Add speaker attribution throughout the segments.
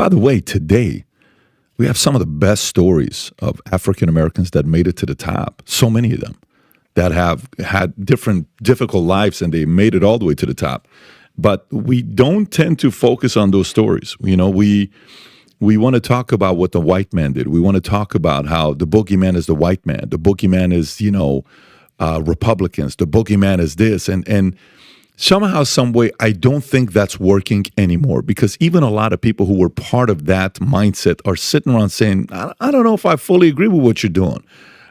Speaker 1: by the way, today, we have some of the best stories of African Americans that made it to the top. So many of them that have had different difficult lives and they made it all the way to the top. But we don't tend to focus on those stories. You know, we want to talk about what the white man did. We want to talk about how the boogeyman is the white man. The boogeyman is, Republicans. The boogeyman is this. And somehow, some way, I don't think that's working anymore, because even a lot of people who were part of that mindset are sitting around saying, I don't know if I fully agree with what you're doing.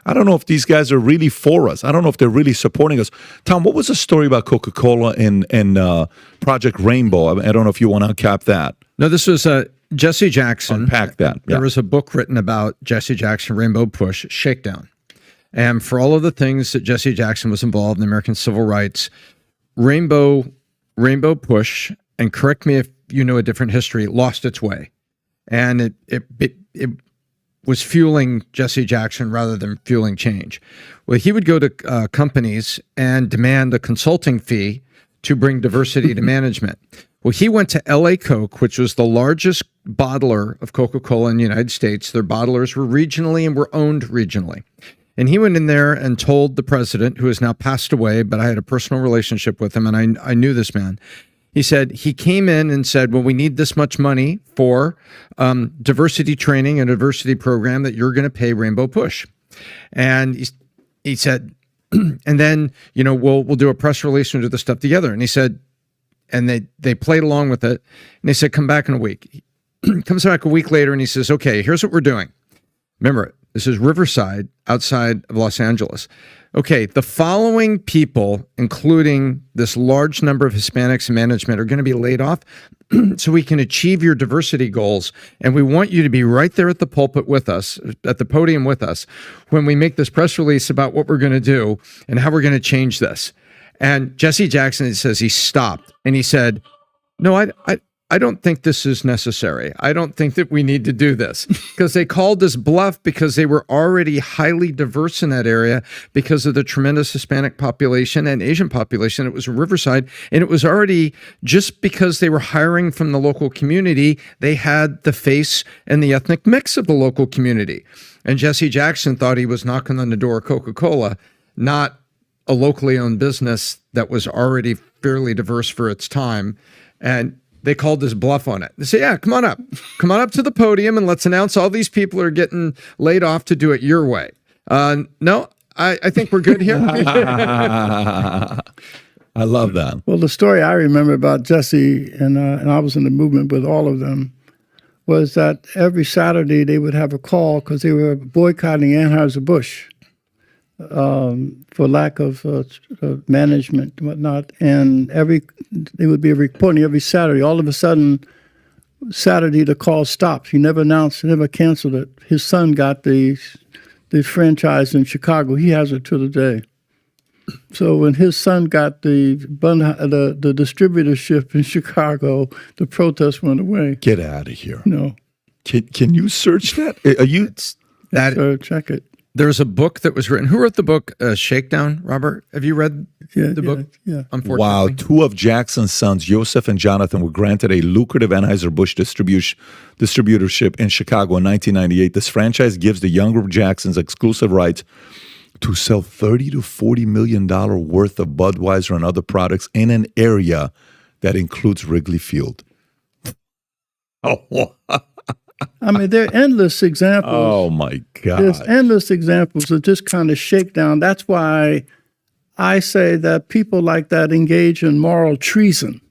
Speaker 1: I don't know if these guys are really for us. I don't know if they're really supporting us. Tom, what was the story about Coca-Cola and Project Rainbow? I don't know if you want to uncap that.
Speaker 2: No, this was Jesse Jackson.
Speaker 1: Unpack that. Yeah.
Speaker 2: There was a book written about Jesse Jackson, Rainbow Push, Shakedown. And for all of the things that Jesse Jackson was involved in American civil rights, Rainbow Push, and correct me if you know a different history, lost its way. And it was fueling Jesse Jackson rather than fueling change. Well, he would go to companies and demand a consulting fee to bring diversity to management. Well, he went to LA Coke, which was the largest bottler of Coca-Cola in the United States. Their bottlers were regionally and were owned regionally. And he went in there and told the president, who has now passed away, but I had a personal relationship with him, and I knew this man. He said, he came in and said, well, we need this much money for diversity training and a diversity program that you're going to pay Rainbow Push. And he said, and then, we'll do a press release and do the stuff together. And he said, and they played along with it. And they said, come back in a week. He comes back a week later and he says, okay, here's what we're doing. Remember, this is Riverside outside of Los Angeles. Okay, the following people, including this large number of Hispanics in management, are going to be laid off so we can achieve your diversity goals. And we want you to be right there at the pulpit with us, at the podium with us, when we make this press release about what we're going to do and how we're going to change this. And Jesse Jackson says he stopped and he said, no, I don't think this is necessary. I don't think that we need to do this, because they called this bluff because they were already highly diverse in that area because of the tremendous Hispanic population and Asian population. It was Riverside, and it was already, just because they were hiring from the local community, they had the face and the ethnic mix of the local community. And Jesse Jackson thought he was knocking on the door of Coca-Cola, not a locally owned business that was already fairly diverse for its time. And they called this bluff on it. They say, yeah, come on up to the podium and let's announce all these people are getting laid off to do it your way. No, I think we're good here.
Speaker 1: I love that.
Speaker 3: Well, the story I remember about Jesse, and I was in the movement with all of them, was that every Saturday they would have a call because they were boycotting Anheuser-Busch for lack of management and whatnot. And they would be reporting every Saturday. All of a sudden, Saturday, the call stopped. He never announced, never canceled it. His son got the franchise in Chicago. He has it to the day. So when his son got the distributorship in Chicago, the protest went away.
Speaker 1: Get out of here.
Speaker 3: No.
Speaker 1: Can you search that? Are you?
Speaker 3: Check it.
Speaker 2: There's a book that was written. Who wrote the book Shakedown, Robert? Have you read the book?
Speaker 3: Yeah.
Speaker 2: Unfortunately.
Speaker 1: Wow. Two of Jackson's sons, Joseph and Jonathan, were granted a lucrative Anheuser-Busch distributorship in Chicago in 1998. This franchise gives the younger Jacksons exclusive rights to sell $30 to $40 million worth of Budweiser and other products in an area that includes Wrigley Field. Oh,
Speaker 3: I mean, there are endless examples.
Speaker 1: Oh, my God.
Speaker 3: There's endless examples of just kind of shakedown. That's why I say that people like that engage in moral treason,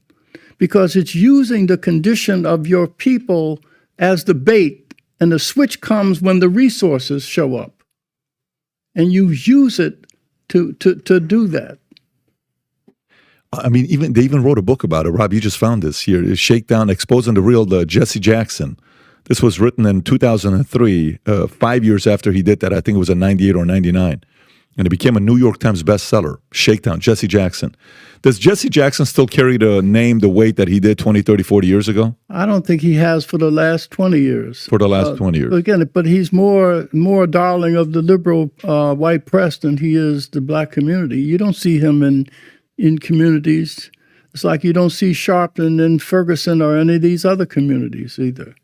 Speaker 3: because it's using the condition of your people as the bait, and the switch comes when the resources show up. And you use it to do that.
Speaker 1: I mean, they even wrote a book about it. Rob, you just found this here, Shakedown, Exposing the Real Jesse Jackson. This was written in 2003, 5 years after he did that. I think it was in 98 or 99. And it became a New York Times bestseller, Shakedown, Jesse Jackson. Does Jesse Jackson still carry the name, the weight that he did 20, 30, 40 years ago?
Speaker 3: I don't think he has for the last 20 years.
Speaker 1: For the last 20 years.
Speaker 3: Again, but he's more darling of the liberal white press than he is the black community. You don't see him in communities. It's like you don't see Sharpton and Ferguson or any of these other communities either.